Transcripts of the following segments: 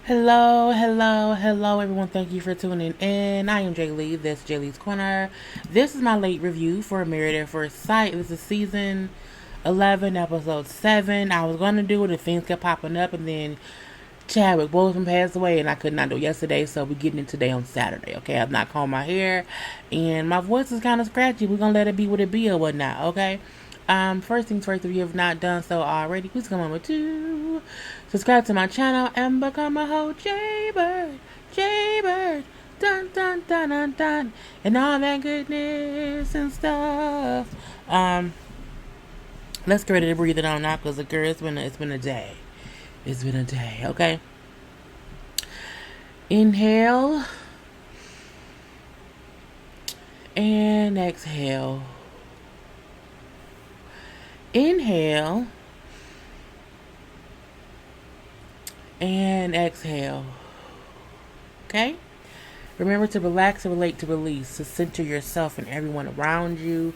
Hello, everyone. Thank you for tuning in. I am JayLee. This is JLeesCorner. This is my late review for Married at First Sight. This is season 11, episode 7. I was going to do it if things kept popping up, and then Chadwick Boseman passed away, and I could not do it yesterday, so we're getting it today on Saturday, okay? I've not combed my hair, and my voice is kind of scratchy. We're going to let it be what it be or whatnot, okay? First things first, if you have not done so already, please come on to subscribe to my channel and become a whole JayBird, dun dun dun dun dun, and all that goodness and stuff. Let's get ready to breathe it on now, cause girl, it's been a day. It's been a day, okay? Inhale and exhale. Inhale and exhale. Okay? Remember to relax, to relate, to release, to center yourself and everyone around you.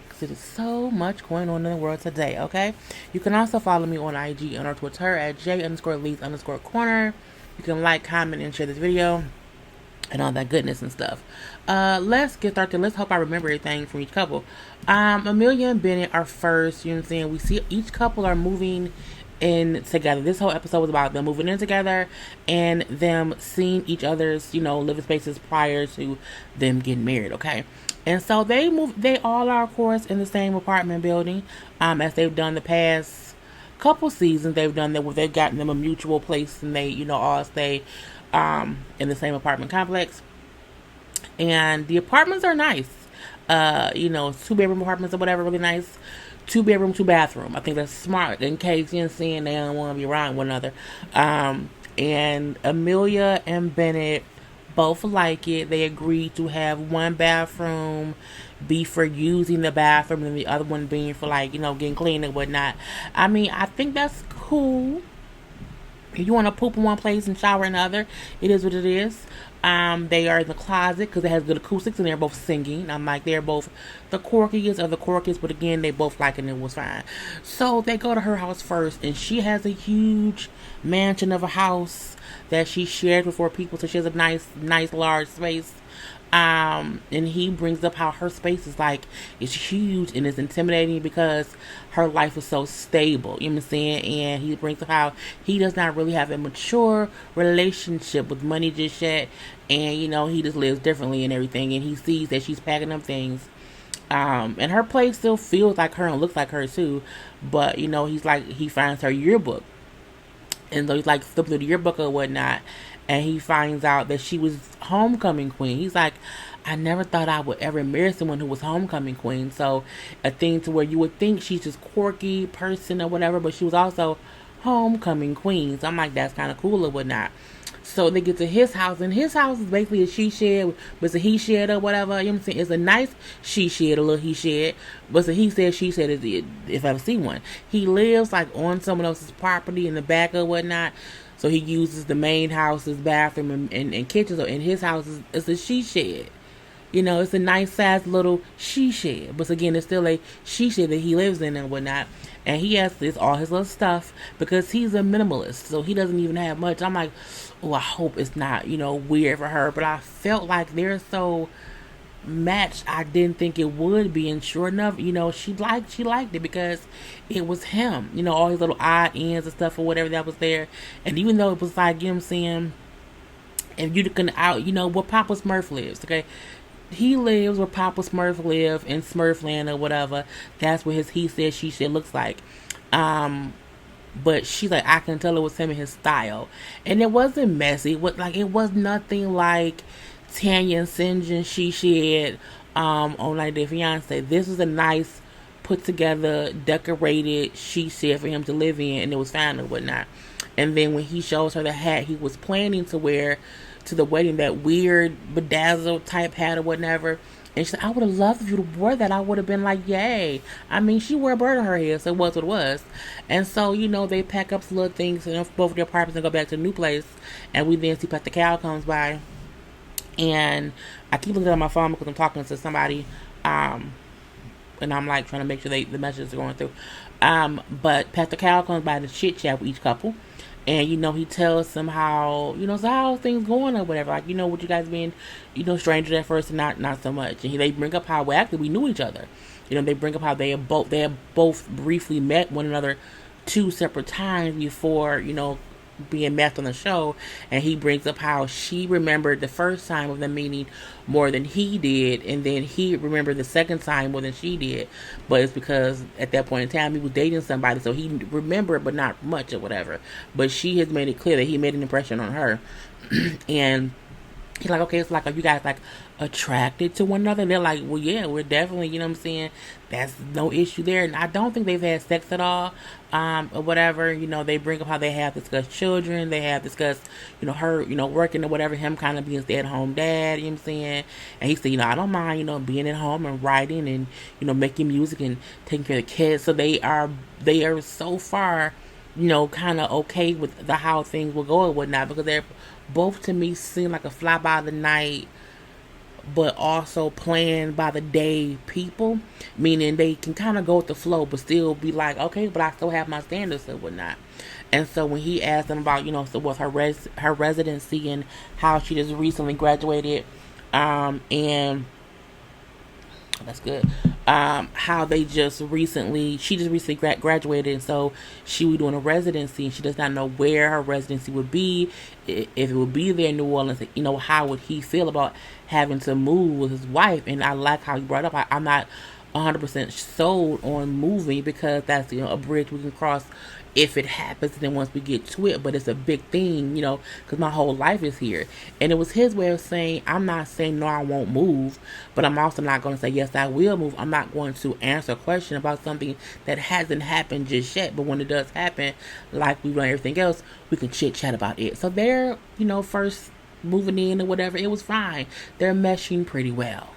Because it is so much going on in the world today, okay? You can also follow me on IG and on Twitter at J_Lees_Corner. You can like, comment, and share this video and all that goodness and stuff. Let's get started. Let's hope I remember everything from each couple. Amelia and Bennett are first. You know what I'm saying? We see each couple are moving in together. This whole episode was about them moving in together and them seeing each other's, living spaces prior to them getting married. Okay. And so they all are, of course, in the same apartment building, as they've done the past couple seasons. They've done that where they've gotten them a mutual place and they, all stay in the same apartment complex. And the apartments are nice. 2-bedroom apartments or whatever, really nice. 2-bedroom, 2-bathroom. I think that's smart in case you're seeing they don't want to be around one another. And Amelia and Bennett both like it. They agreed to have one bathroom be for using the bathroom and the other one being for getting clean and whatnot. I mean, I think that's cool. If you want to poop in one place and shower in another, it is what it is. They are in the closet because it has good acoustics and they're both singing. I'm like, they're both the quirkiest of the quirkiest, but again, they both like it and it was fine. So they go to her house first, and she has a huge mansion of a house that she shared with 4 people. So she has a nice large space. And he brings up how her space is huge and it's intimidating because her life is so stable, you know what I'm saying? And he brings up how he does not really have a mature relationship with money just yet, and he just lives differently and everything, and he sees that she's packing up things. And her place still feels like her and looks like her too, but he finds her yearbook, and so he's flipping through the yearbook or whatnot, and he finds out that she was homecoming queen. He's like, I never thought I would ever marry someone who was homecoming queen. So a thing to where you would think she's just quirky person or whatever, but she was also homecoming queen. So I'm like, that's kind of cool or whatnot. So they get to his house, and his house is basically a she shed, but it's a he shed or whatever. You know what I'm saying? It's a nice she shed, a little he shed, but it's a he said, she said, if I ever see one. He lives on someone else's property in the back or whatnot. So he uses the main house's bathroom and kitchen. So in his house, it's a she shed. It's a nice sized little she shed. But again, it's still a she shed that he lives in and whatnot. And he has all his little stuff because he's a minimalist. So he doesn't even have much. I'm like, oh, I hope it's not, weird for her. But I felt like they're so matched. I didn't think it would be, and sure enough, she liked it because it was him, all his little odd ends and stuff or whatever that was there. And even though it was you know what I'm saying, if you can out, where Papa Smurf lives, okay, he lives where Papa Smurf live in Smurfland or whatever. That's what his he said she said looks like. But she's like, I can tell it was him and his style, and it wasn't messy. It was nothing like Tanya and Sinjin she shared on 90 Day Fiance. This was a nice put together decorated she said for him to live in, and it was fine and whatnot. And then when he shows her the hat he was planning to wear to the wedding, that weird bedazzled type hat or whatever, and she said, I would have loved if you wore that. I would have been like, yay. I mean, she wore a bird on her head, so it was what it was. And so, they pack up some little things in both of their apartments and go back to the new place. And we then see Pat the Cow comes by. And I keep looking at my phone because I'm talking to somebody. And I'm trying to make sure the messages are going through. But Pastor Cal comes by to chit chat with each couple. And he tells them how so how things going or whatever. Like what you guys being strangers at first and not so much. And they bring up how well actually we knew each other. They bring up how they had both briefly met one another two separate times before being matched on the show. And he brings up how she remembered the first time of the meeting more than he did, and then he remembered the second time more than she did. But it's because at that point in time he was dating somebody, so he remembered but not much or whatever. But she has made it clear that he made an impression on her. And he's like, okay, it's like, are you guys like attracted to one another? And they're like, well, yeah, we're definitely, what I'm saying? That's no issue there. And I don't think they've had sex at all, or whatever. They bring up how they have discussed children. They have discussed, her, working or whatever, him kind of being stay-at-home dad, what I'm saying? And he said, I don't mind, being at home and writing and, making music and taking care of the kids. So they are so far, kind of okay with how things will go and whatnot, because they're both to me seem like a fly by the night but also playing by the day people, meaning they can kind of go with the flow but still be like, okay, but I still have my standards and whatnot. And so when he asked them about so with her residency and how she just recently graduated, and that's good. How she just recently graduated, and so she was doing a residency, and she does not know where her residency would be, if it would be there in New Orleans. How would he feel about having to move with his wife? And I like how he brought up, I'm not 100% sold on moving, because that's a bridge we can cross if it happens, and then once we get to it. But it's a big thing, because my whole life is here. And it was his way of saying, I'm not saying no, I won't move, but I'm also not going to say yes, I will move. I'm not going to answer a question about something that hasn't happened just yet, but when it does happen, like we've done everything else, we can chit chat about it. So they're first moving in or whatever, it was fine. They're meshing pretty well.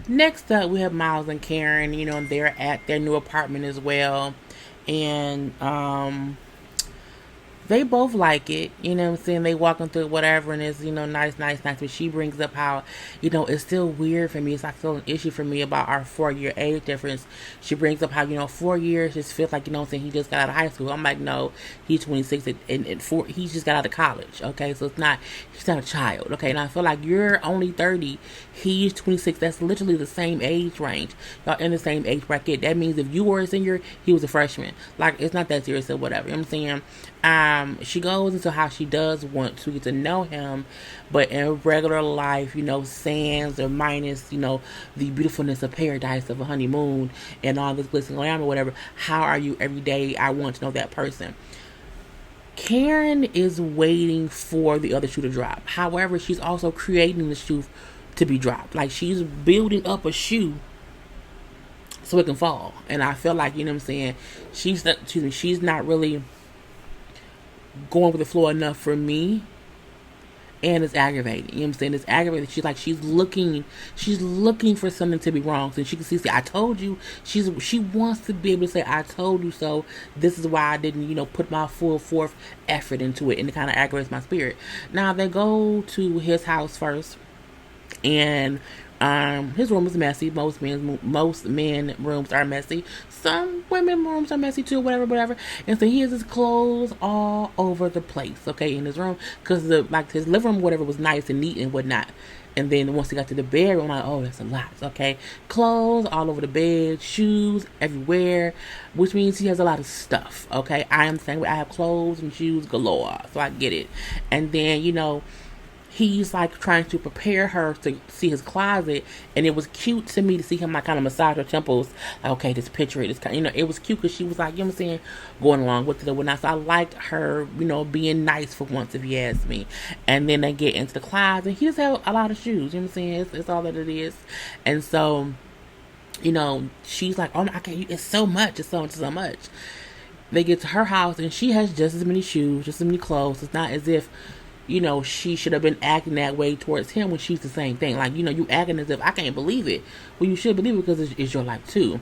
Next up, we have Miles and Karen. They're at their new apartment as well. And they both like it, what I'm saying? They walking through whatever, and it's, nice. But she brings up how, it's still weird for me. It's like still an issue for me about our 4-year age difference. She brings up how, 4 years just feels like, he just got out of high school. I'm like, no, he's 26 and he just got out of college, okay? So he's not a child, okay? And I feel like you're only 30, he's 26. That's literally the same age range. Y'all in the same age bracket. That means if you were a senior, he was a freshman. Like, it's not that serious or whatever, what I'm saying? She goes into how she does want to get to know him, but in regular life, sans or minus, the beautifulness of paradise of a honeymoon and all this glitz and glam or whatever. How are you every day? I want to know that person. Karen is waiting for the other shoe to drop. However, she's also creating the shoe to be dropped. Like, she's building up a shoe so it can fall. And I feel like, what I'm saying, she's not really going with the flow enough for me, and it's aggravating. What I'm saying? It's aggravating. She's looking for something to be wrong, so she can see, I told you. She wants to be able to say, I told you so. This is why I didn't, put my full forth effort into it, and it kind of aggravates my spirit. Now they go to his house first, and his room is messy. Most men rooms are messy. Some women rooms are messy too, whatever. And so he has his clothes all over the place, okay, in his room, because his living room, whatever, was nice and neat and whatnot. And then once he got to the bedroom, I'm like, oh, that's a lot, okay? Clothes all over the bed, shoes everywhere, which means he has a lot of stuff, okay? I am the same way. I have clothes and shoes galore, so I get it. And then, he's like trying to prepare her to see his closet, and it was cute to me to see him like kind of massage her temples. Like, okay, just picture it. It's kind of, it was cute because she was like, what I'm saying, going along with it and whatnot. So I liked her, being nice for once, if you ask me. And then they get into the closet. He just had a lot of shoes. You know what I'm saying? It's all that it is. And so, she's like, oh my God, it's so much. It's so much. They get to her house, and she has just as many shoes, just as many clothes. It's not as if she should have been acting that way towards him when she's the same thing. Like, you acting as if I can't believe it. Well, you should believe it because it's your life too.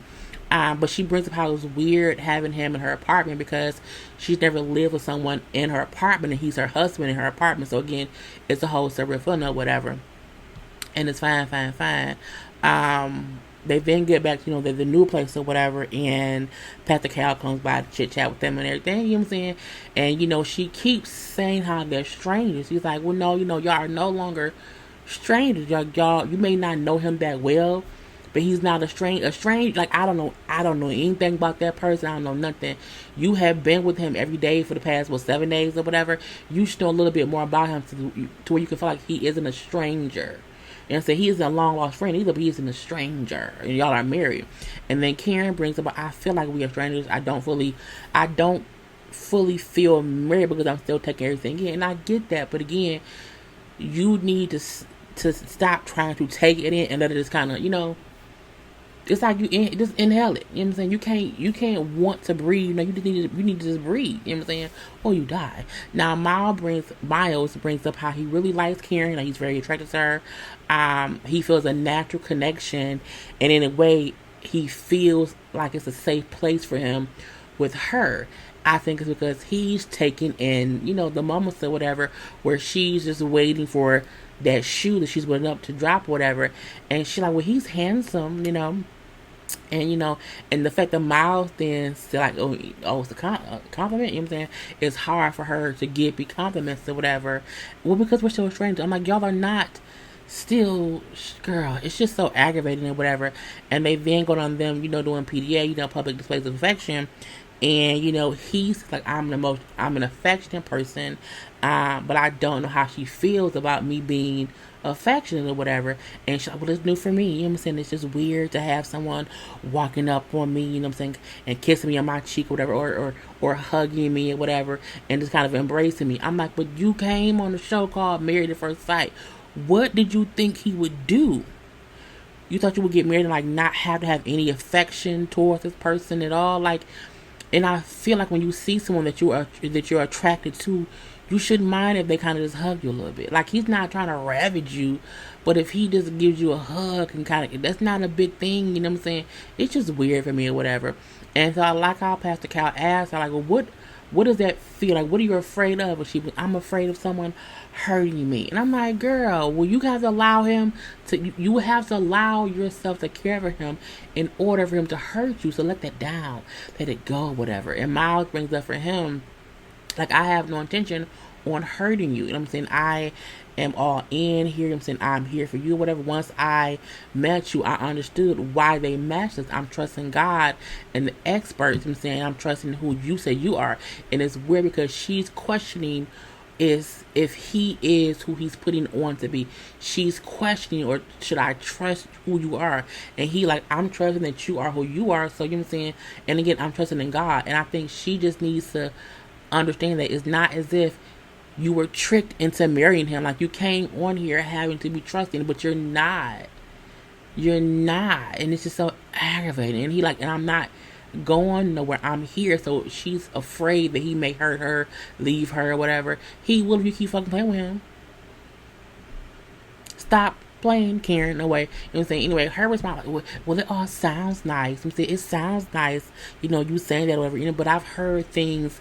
But she brings up how it was weird having him in her apartment because she's never lived with someone in her apartment, and he's her husband in her apartment. So again, it's a whole separate feeling or whatever. And it's fine. they then get back to, the new place or whatever, and Pastor Cal comes by to chit chat with them and everything, you know what I'm saying? And, she keeps saying how they're strangers. He's like, well, no, y'all are no longer strangers. Y'all, you may not know him that well, but he's not a strange. Like, I don't know anything about that person. I don't know nothing. You have been with him every day for the past 7 days or whatever. You should know a little bit more about him to where you can feel like he isn't a stranger. And say he is a long lost friend either, but he isn't a stranger. And y'all are married. And then Karen brings up, I feel like we are strangers. I don't fully feel married because I'm still taking everything in. And I get that, but again, you need to stop trying to take it in and let it just kind of, it's like just inhale it. You know what I'm saying? You can't want to breathe. You need to just breathe. You know what I'm saying? Or you die. Now Miles brings up how he really likes Karen. He's very attracted to her. He feels a natural connection, and in a way, he feels like it's a safe place for him with her. I think it's because he's taken in, the moments or whatever, where she's just waiting for that shoe that she's waiting up to drop, or whatever, and she's like, well, he's handsome, and and the fact that Miles then still like, it's a compliment, you know what I'm saying? It's hard for her to give me compliments or whatever. Well, because we're still strangers. I'm like, y'all are not still, girl. It's just so aggravating and whatever. And they then go on them, doing PDA, public displays of affection. And he's like, I'm an affectionate person, but I don't know how she feels about me being affectionate or whatever. And she's like, well, it's new for me. You know what I'm saying? It's just weird to have someone walking up on me, you know what I'm saying, and kissing me on my cheek or whatever, or hugging me or whatever, and just kind of embracing me. I'm like, but you came on a show called Married at First Sight. What did you think he would do? You thought you would get married and like not have to have any affection towards this person at all? Like, and I feel like when you see someone that you're attracted to, you shouldn't mind if they kind of just hug you a little bit. Like, he's not trying to ravage you, but if he just gives you a hug and kind of, that's not a big thing, you know what I'm saying? It's just weird for me or whatever. And so I like how Pastor Cal asked her, like, well, what does that feel like? What are you afraid of? And she was, I'm afraid of someone hurting me. And I'm like, girl, well, you have to allow him to, you have to allow yourself to care for him in order for him to hurt you. So let that down, let it go, whatever. And Miles brings up for him, like, I have no intention on hurting you. You know what I'm saying? I am all in here. You know what I'm saying? I'm here for you, whatever. Once I met you, I understood why they matched us. I'm trusting God and the experts. You know what I'm saying? I'm trusting who you say you are. And it's weird because she's questioning is if he is who he's putting on to be. She's questioning, or should I trust who you are? And he like, I'm trusting that you are who you are. So, you know what I'm saying? And again, I'm trusting in God. And I think she just needs to understand that it's not as if you were tricked into marrying him. Like, you came on here having to be trusting, but you're not. You're not. And it's just so aggravating. And he like, and I'm not going nowhere. I'm here. So she's afraid that he may hurt her, leave her, or whatever. He will if you keep fucking playing with him. Stop playing, Karen, no way. You know what I'm saying? Anyway, her response, like, well, it all sounds nice. I'm saying, it sounds nice, you saying that or whatever, but I've heard things,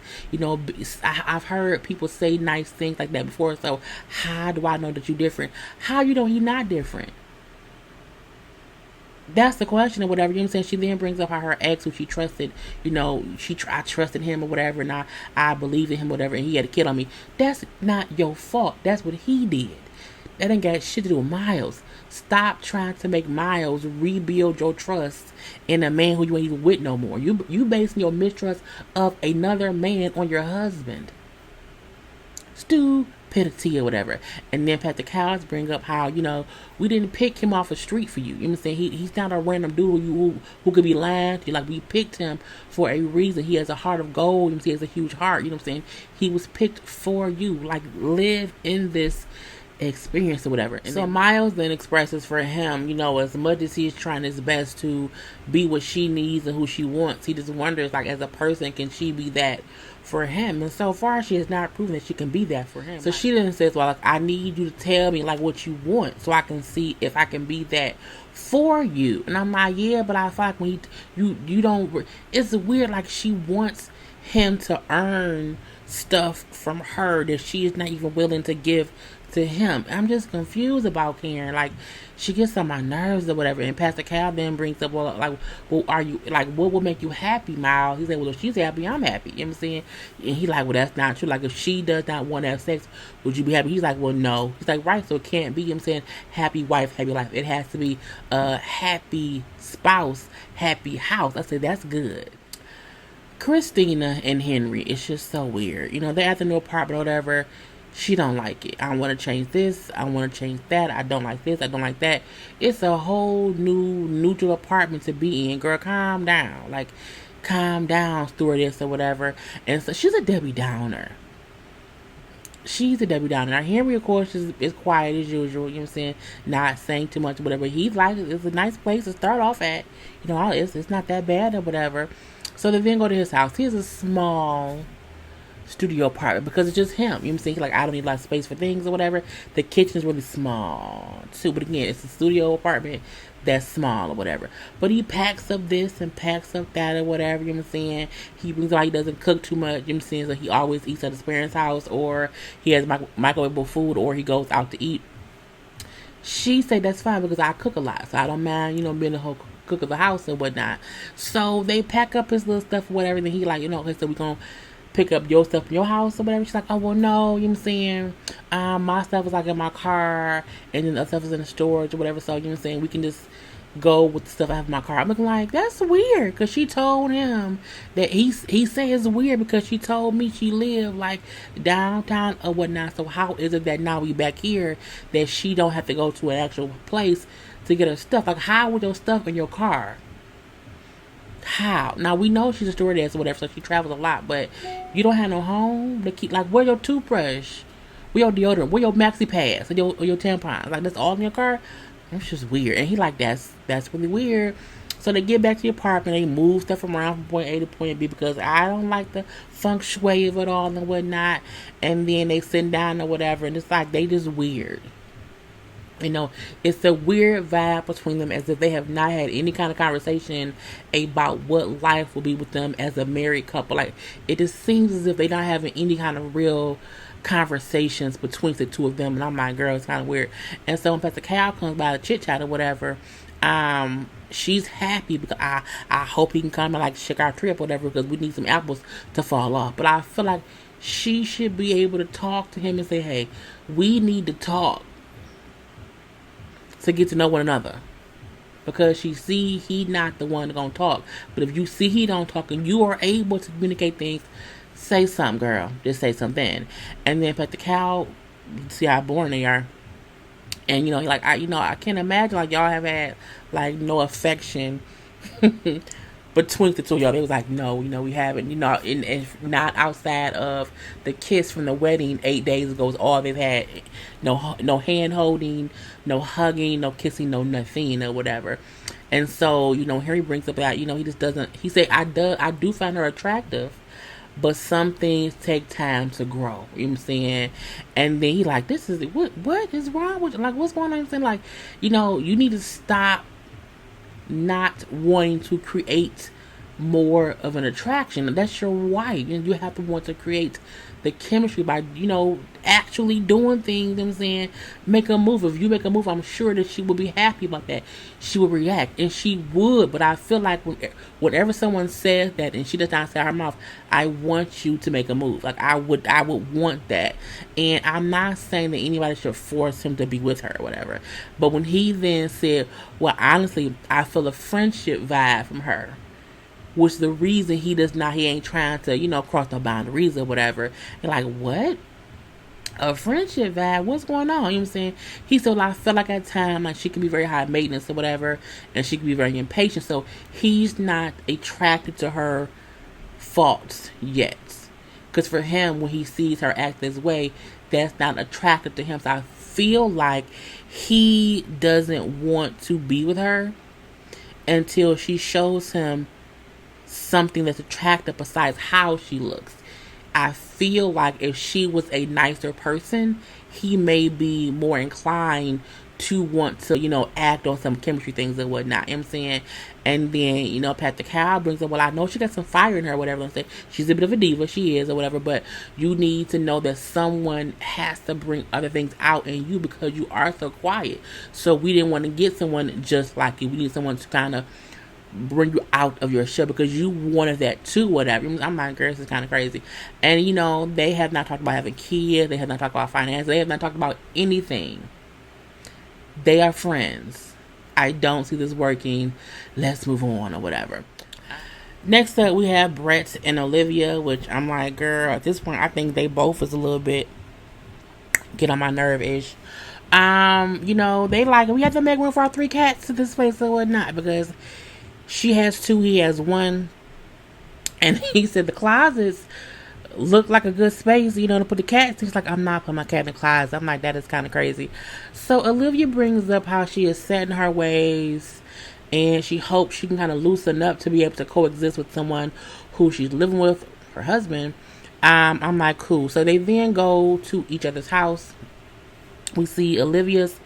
I've heard people say nice things like that before, so how do I know that you're different? How you know he's not different? That's the question or whatever, you know what I'm saying? She then brings up how her ex, who she trusted, I trusted him or whatever, and I believed in him, whatever, and he had a kid on me. That's not your fault. That's what he did. That ain't got shit to do with Miles. Stop trying to make Miles rebuild your trust in a man who you ain't even with no more. You basing your mistrust of another man on your husband. Stupidity or whatever. And then Pastor Cowles bring up how, we didn't pick him off the street for you. You know what I'm saying? He's not a random dude who could be lying to you. Like, we picked him for a reason. He has a heart of gold. You know what I'm saying? He has a huge heart. You know what I'm saying? He was picked for you. Like, live in this experience or whatever. And so Miles then expresses for him, as much as he's trying his best to be what she needs and who she wants, he just wonders, like, as a person, can she be that for him? And so far, she has not proven that she can be that for him. So she then says, well, like, I need you to tell me, like, what you want so I can see if I can be that for you. And I'm like, yeah, but I feel like when you don't, it's weird, like, she wants him to earn stuff from her that she is not even willing to give to him. I'm just confused about Karen. Like, she gets on my nerves or whatever. And Pastor Cal then brings up, well, like, well, are you, like, what will make you happy, Miles? He said, well, if she's happy, I'm happy. You know what I'm saying? And he like, well, that's not true. Like, if she does not want to have sex, would you be happy? He's like, well, no. He's like, right, so it can't be, you know what I'm saying, happy wife, happy life. It has to be a happy spouse, happy house. I said, that's good. Christina and Henry, it's just so weird. You know, they're at the new apartment or whatever. She don't like it. I want to change this. I want to change that. I don't like this. I don't like that. It's a whole new neutral apartment to be in. Girl, calm down. Like, calm down, stewardess or whatever. And so she's a Debbie Downer. She's a Debbie Downer. Now, Henry, of course, is quiet as usual. You know what I'm saying? Not saying too much or whatever. He's like, it's a nice place to start off at. You know, it's not that bad or whatever. So they then go to his house. He has a small studio apartment because it's just him. You know what I'm saying? He's like, I don't need a lot of space for things or whatever. The kitchen is really small too. But again, it's a studio apartment that's small or whatever. But he packs up this and packs up that or whatever, you know what I'm saying? He brings out, he doesn't cook too much, you know what I'm saying? So he always eats at his parents' house, or he has microwavable food, or he goes out to eat. She said that's fine because I cook a lot, so I don't mind, you know, being the whole cook of the house and whatnot. So they pack up his little stuff or whatever, and he like, you know, okay, so we gonna pick up your stuff in your house or whatever. She's like, oh, well, no, you know what I'm saying? My stuff is like in my car, and then the other stuff is in the storage or whatever. So, you know what I'm saying? We can just go with the stuff I have in my car. I'm looking like, that's weird, because she told him that he said it's weird because she told me she lived like downtown or whatnot. So how is it that now we back here that she don't have to go to an actual place to get her stuff? Like, how with your stuff in your car? How? Now, we know she's a stewardess or whatever, so she travels a lot, but you don't have no home to keep, like, where your toothbrush, where your deodorant, where your maxi pads, or your tampons, like, that's all in your car? It's just weird. And he like, that's really weird. So they get back to the apartment, they move stuff around from point A to point B because I don't like the feng shui of it all and whatnot, and then they sit down or whatever, and it's like, they just weird. You know, it's a weird vibe between them, as if they have not had any kind of conversation about what life will be with them as a married couple. Like, it just seems as if they're not having any kind of real conversations between the two of them. And I'm like, girl, it's kind of weird. And so when Pastor Cal comes by to chit chat or whatever, she's happy because I hope he can come and like shake our tree up or whatever, because we need some apples to fall off. But I feel like she should be able to talk to him and say, hey, we need to talk to get to know one another, because she see he not the one gonna talk. But if you see he don't talk and you are able to communicate things, say something, girl. Just say something. And then Pastor Cal, see how boring they are. And you know, like, I can't imagine like y'all have had like no affection between the two of y'all. They was like, no, we haven't, and not outside of the kiss from the wedding 8 days ago is all they've had. No hand holding, no hugging, no kissing, no nothing or whatever. And so, Harry brings up that, he just doesn't, he said, I do find her attractive, but some things take time to grow. You know what I'm saying? And then he like, this is, what is wrong with you? Like, what's going on? I'm saying, like, you need to stop not wanting to create more of an attraction. That's your wife, and you have to want to create the chemistry by actually doing things. You know what I'm saying? Make a move. If you make a move, I'm sure that she will be happy about that. She will react, and she would. But I feel like whenever someone says that and she does not say her mouth, I want you to make a move. Like, I would want that. And I'm not saying that anybody should force him to be with her or whatever, but when he then said, well, honestly, I feel a friendship vibe from her, which is the reason he ain't trying to, cross no boundaries or whatever. And like, what? A friendship vibe? What's going on? You know what I'm saying? He said, well, I feel like at times, like, she can be very high maintenance or whatever, and she can be very impatient. So he's not attracted to her faults yet. Because for him, when he sees her act this way, that's not attractive to him. So I feel like he doesn't want to be with her until she shows him something that's attractive besides how she looks. I feel like if she was a nicer person, he may be more inclined to want to, act on some chemistry things and whatnot. You know what I'm saying? And then, Pat the Cow brings up, well, I know she got some fire in her or whatever. I'm saying she's a bit of a diva, she is, or whatever, but you need to know that someone has to bring other things out in you because you are so quiet. So we didn't want to get someone just like you. We need someone to kind of bring you out of your shell because you wanted that too, whatever. I'm like, girl, this is kind of crazy. And they have not talked about having kids, they have not talked about finance, they have not talked about anything. They are friends. I don't see this working. Let's move on or whatever. Next up, we have Brett and Olivia, which I'm like, girl, at this point, I think they both is a little bit get on my nerve-ish. They like, we have to make room for our 3 cats to this place or whatnot because she has 2, he has 1. And he said the closets look like a good space, to put the cats. He's like, I'm not putting my cat in the closet. I'm like, that is kind of crazy. So Olivia brings up how she is set in her ways and she hopes she can kind of loosen up to be able to coexist with someone who she's living with, her husband. I'm like, cool. So they then go to each other's house. We see Olivia's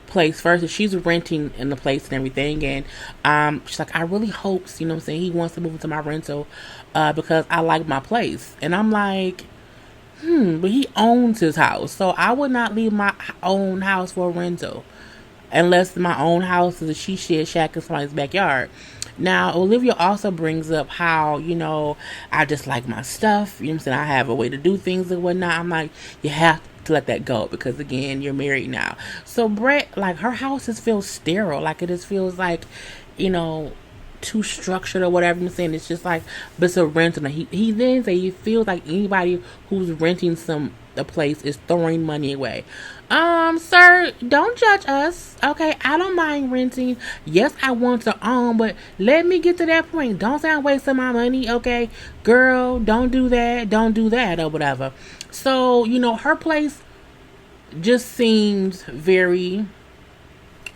place first, and she's renting in the place and everything, and she's like, I really hope, he wants to move into my rental because I like my place. And I'm like, but he owns his house, so I would not leave my own house for a rental unless my own house is a she shed shack in somebody's backyard. Now Olivia also brings up how I just like my stuff, I have a way to do things and whatnot. I'm like, you have to let that go because again, you're married now. So Brett, like, her house just feels sterile, like it just feels like too structured or whatever. I'm saying it's just like, but it's a rental. He then say he feels like anybody who's renting a place is throwing money away. Sir, don't judge us, okay? I don't mind renting. Yes, I want to own, but let me get to that point. Don't say I'm wasting my money, okay? Girl, don't do that or whatever. So, her place just seems very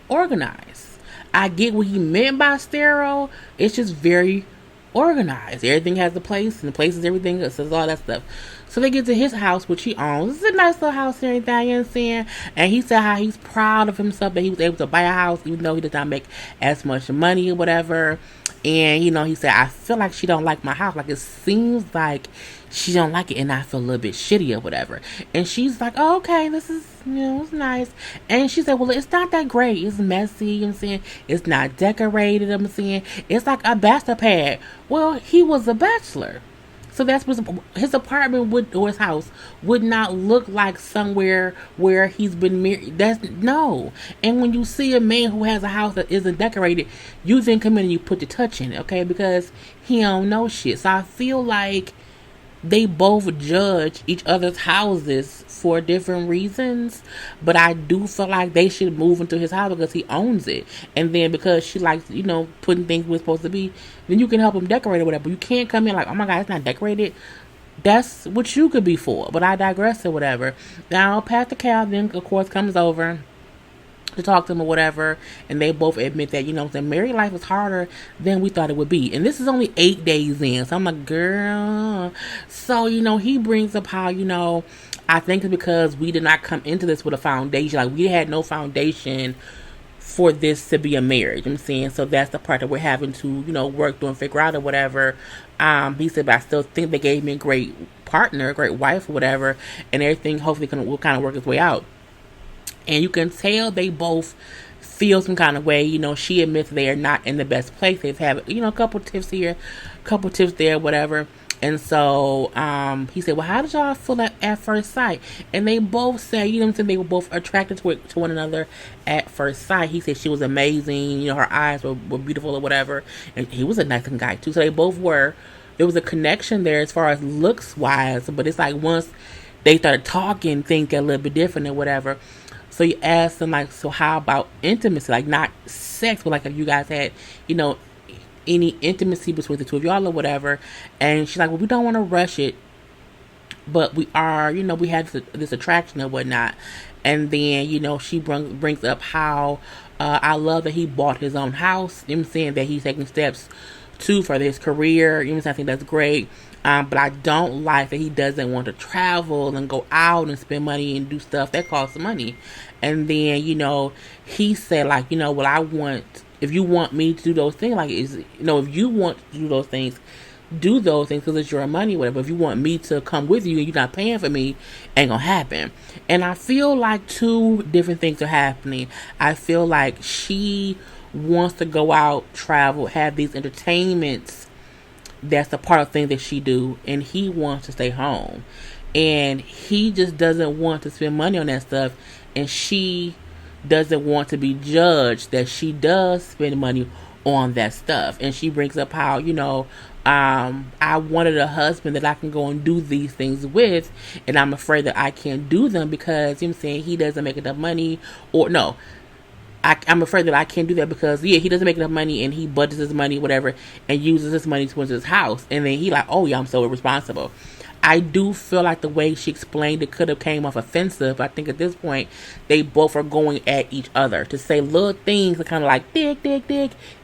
organized. I get what he meant by sterile. It's just very organized. Everything has a place, and the place is everything. It says all that stuff. So they get to his house, which he owns. It's a nice little house and everything, you know what I'm saying? And he said how he's proud of himself that he was able to buy a house, even though he does not make as much money or whatever. And, he said, I feel like she don't like my house. Like, it seems like she don't like it, and I feel a little bit shitty or whatever. And she's like, oh, okay, this is, it's nice. And she said, well, it's not that great. It's messy, you know what I'm saying? It's not decorated, I'm saying. It's like a bachelor pad. Well, he was a bachelor. So that's what his apartment or his house would not look like somewhere where he's been married. No. And when you see a man who has a house that isn't decorated, you then come in and you put the touch in it, okay? Because he don't know shit. So I feel like they both judge each other's houses for different reasons, but I do feel like they should move into his house because he owns it. And then because she likes, putting things where it's supposed to be, then you can help him decorate or whatever. You can't come in like, oh my God, it's not decorated. That's what you could be for. But I digress or whatever. Now, Pat the Cow then, of course, comes over to talk to him or whatever, and they both admit that, the married life is harder than we thought it would be. And this is only 8 days in, so I'm like, girl. So, he brings up how, I think it's because we did not come into this with a foundation. Like, we had no foundation for this to be a marriage. I'm saying, so that's the part that we're having to, work through and figure out or whatever. He said, but I still think they gave me a great partner, a great wife or whatever, and everything hopefully will kind of work its way out. And you can tell they both feel some kind of way. She admits they are not in the best place. They've had, a couple tips here, couple tips there, whatever. And so he said, well, how did y'all feel at first sight? And they both say, they were both attracted to one another at first sight. He said she was amazing. Her eyes were beautiful or whatever. And he was a nice looking guy too. So they both were. There was a connection there as far as looks wise. But it's like once they started talking, things get a little bit different or whatever. So you ask them, like, so how about intimacy? Like, not sex, but like if you guys had, any intimacy between the two of y'all or whatever. And she's like, well, we don't want to rush it, but we are, we had this attraction or whatnot. And then, she brings up how I love that he bought his own house. I'm saying that he's taking steps to further his career. I think that's great. But I don't like that he doesn't want to travel and go out and spend money and do stuff that costs money. And then, he said, like, well, if you want me to do those things, like, if you want to do those things because it's your money, whatever. If you want me to come with you and you're not paying for me, ain't gonna happen. And I feel like two different things are happening. I feel like she wants to go out, travel, have these entertainments. That's a part of things that she do, and he wants to stay home, and he just doesn't want to spend money on that stuff, and she doesn't want to be judged that she does spend money on that stuff. And she brings up how, I wanted a husband that I can go and do these things with, and I'm afraid that I can't do them because, he doesn't make enough money, or no, I'm afraid that I can't do that because, he doesn't make enough money and he budgets his money, whatever, and uses his money towards his house. And then he like, oh yeah, I'm so irresponsible. I do feel like the way she explained it could have came off offensive. I think at this point, they both are going at each other to say little things that kind of like dig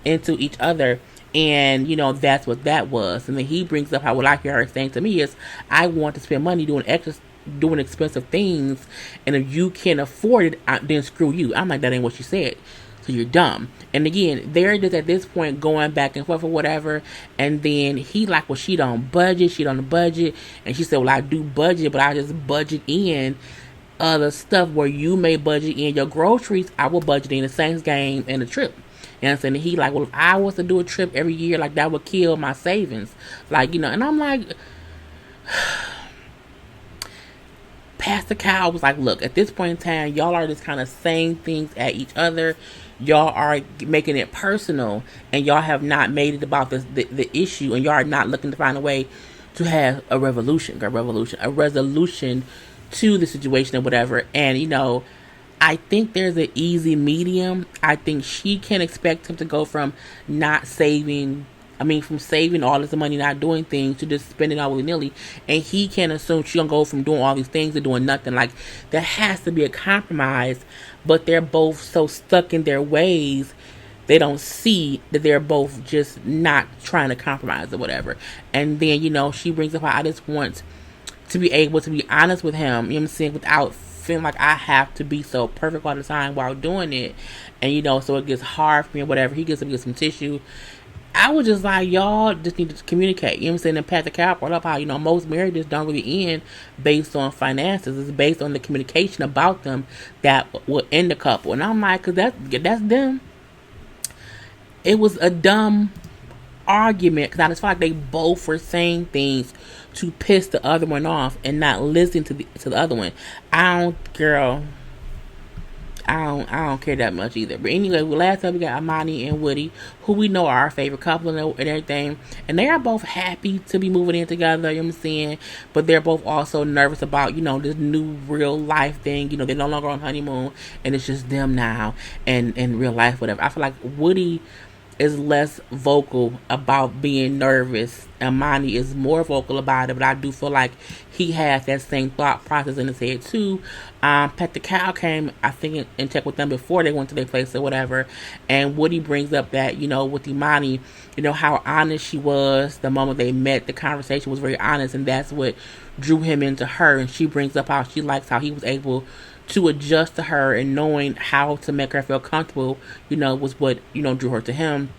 into each other. And, that's what that was. And then he brings up how what I hear her saying to me is, I want to spend money doing expensive things, and if you can't afford it, then screw you. I'm like, that ain't what she said, so you're dumb. And again, they're just at this point going back and forth or whatever, and then he like, well, she don't budget, and she said, well, I do budget, but I just budget in other stuff where you may budget in your groceries. I will budget in the Saints game and the trip. You know what I'm saying? And he like, well, if I was to do a trip every year, like, that would kill my savings, like, and I'm like, Pastor Cal was like, look, at this point in time, y'all are just kind of saying things at each other. Y'all are making it personal, and y'all have not made it about the issue, and y'all are not looking to find a way to have a resolution to the situation or whatever. And, I think there's an easy medium. I think she can expect him to go from from saving all this money, not doing things, to just spending all willy-nilly. And he can't assume she's going to go from doing all these things to doing nothing. Like, there has to be a compromise, but they're both so stuck in their ways, they don't see that they're both just not trying to compromise or whatever. And then, she brings up how I just want to be able to be honest with him, without feeling like I have to be so perfect all the time while doing it. And, so it gets hard for me or whatever. He gets some tissue. I was just like, y'all just need to communicate. And Pat the Cow brought up how, most marriages don't really end based on finances. It's based on the communication about them that will end the couple. And I'm like, cause that's them. It was a dumb argument, because I just feel like they both were saying things to piss the other one off and not listening to the other one. I don't care that much either. But anyway, last time we got Amani and Woody, who we know are our favorite couple and everything. And they are both happy to be moving in together, you know what I'm saying? But they're both also nervous about, this new real life thing. They're no longer on honeymoon, and it's just them now and real life, whatever. I feel like Woody is less vocal about being nervous. Amani is more vocal about it, but I do feel like he has that same thought process in his head too. Pat the Cow came, I think, in check with them before they went to their place or whatever, and Woody brings up that, with Imani, how honest she was the moment they met. The conversation was very honest, and that's what drew him into her. And she brings up how she likes how he was able to adjust to her, and knowing how to make her feel comfortable, was what, drew her to him.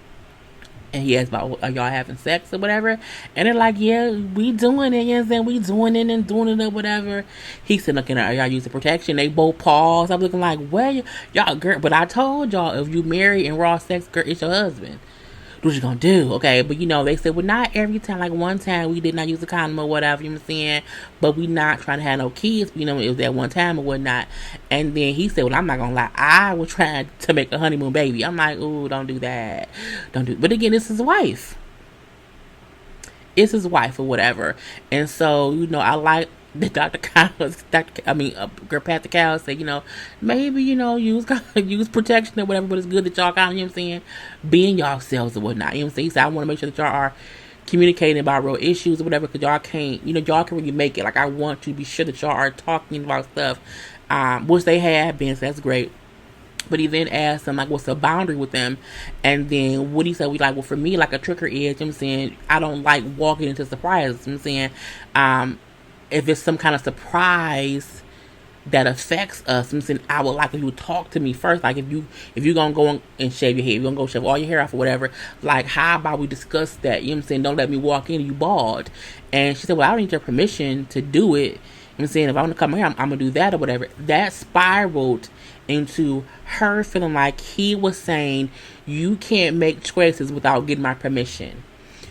And he asked about, are y'all having sex or whatever? And they're like, yeah, we doing it, we doing it and doing it or whatever. He said, looking at, are y'all using protection? They both paused. I'm looking like, well, y'all, girl, but I told y'all, if you marry and raw sex, girl, it's your husband. What you gonna do? Okay, but they said, well, not every time. Like, one time we did not use a condom or whatever, you know what I'm saying? But we not trying to have no kids, it was that one time or whatnot. And then he said, well, I'm not gonna lie, I was trying to make a honeymoon baby. I'm like, ooh, don't do that. But again, it's his wife. It's his wife or whatever. And so, I like the Pat the Cow said, maybe, use protection or whatever, but it's good that y'all kind of, you know what I'm saying, being yourselves or whatnot. You know what I'm saying? He said, I want to make sure that y'all are communicating about real issues or whatever, because y'all can't, y'all can really make it. Like, I want to be sure that y'all are talking about stuff, which they have been, so that's great. But he then asked him, like, what's the boundary with them? And then Woody said, well, for me, like, a trigger is, you know what I'm saying, I don't like walking into surprises. You know what I'm saying, if it's some kind of surprise that affects us, I'm saying, I would like if you would talk to me first. Like, if you're gonna go and shave your head, you're gonna go shave all your hair off or whatever, like, how about we discuss that? You know what I'm saying? Don't let me walk in and you bald. And she said, well, I don't need your permission to do it. You know what I'm saying, if I want to come here, I'm gonna do that or whatever. That spiraled into her feeling like he was saying, you can't make choices without getting my permission.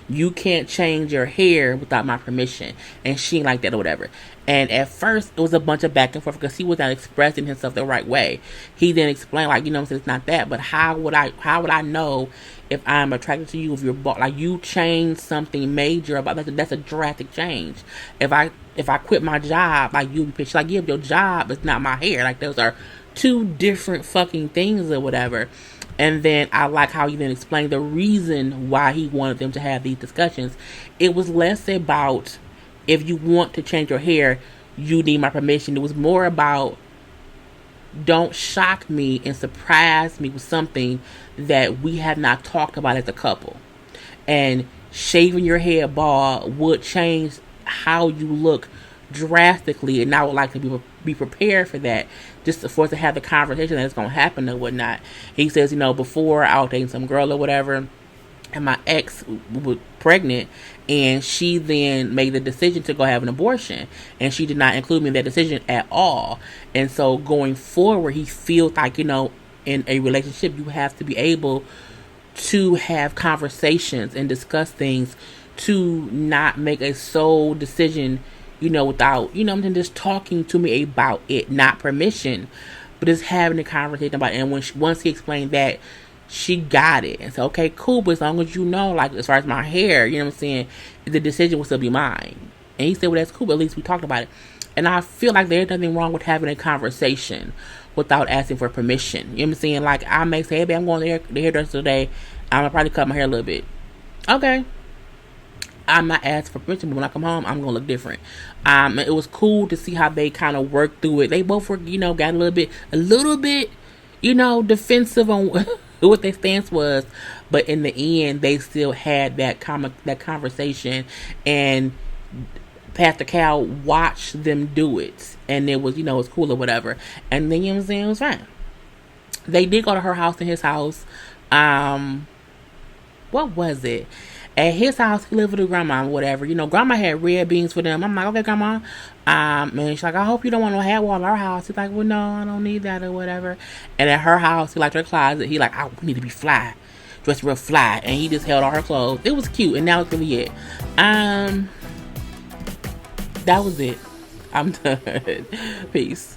You can't change your hair without my permission. And she ain't like that or whatever. And at first, it was a bunch of back and forth because he was not expressing himself the right way. He then explained, like, you know what I'm saying, it's not that, but how would I know if I'm attracted to you if you're like, you change something major about that? That's a drastic change. If I quit my job, like, you'll be pissed. Like, yeah, your job is not my hair. Like, those are two different fucking things or whatever. And then I like how he then explained the reason why he wanted them to have these discussions. It was less about, if you want to change your hair, you need my permission. It was more about, don't shock me and surprise me with something that we have not talked about as a couple. And shaving your hair bald would change how you look drastically, and I would like to be prepared for that, just for us to have the conversation that it's going to happen or whatnot. He says, you know, before I was dating some girl or whatever, and my ex was pregnant, and she then made the decision to go have an abortion, and she did not include me in that decision at all. And so going forward, he feels like, you know, in a relationship, you have to be able to have conversations and discuss things, to not make a sole decision, you know, without, you know, just talking to me about it, not permission, but just having a conversation about it. And once he explained that, she got it and said, okay, cool, but as long as you know, like, as far as my hair, you know what I'm saying, the decision will still be mine. And he said, well, that's cool, but at least we talked about it. And I feel like there's nothing wrong with having a conversation without asking for permission. You know what I'm saying? Like, I may say, hey, babe, I'm going to the hairdresser today, I'm gonna probably cut my hair a little bit. Okay, I'm not asking for permission, but when I come home, I'm gonna look different. It was cool to see how they kind of worked through it. They both were, you know, got a little bit, you know, defensive on what their stance was, but in the end, they still had that conversation, and Pastor Cal watched them do it, and it was, you know, it was cool or whatever. And then, you know what I'm saying, it was fine. They did go to her house and his house. What was it? At his house, he lived with his grandma or whatever. You know, grandma had red beans for them. I'm like, okay, grandma. And she's like, I hope you don't want no hat wall in our house. He's like, well, no, I don't need that or whatever. And at her house, he liked her closet. He like, I need to be fly. Dressed real fly. And he just held all her clothes. It was cute. And that was really it. That was it. I'm done. Peace.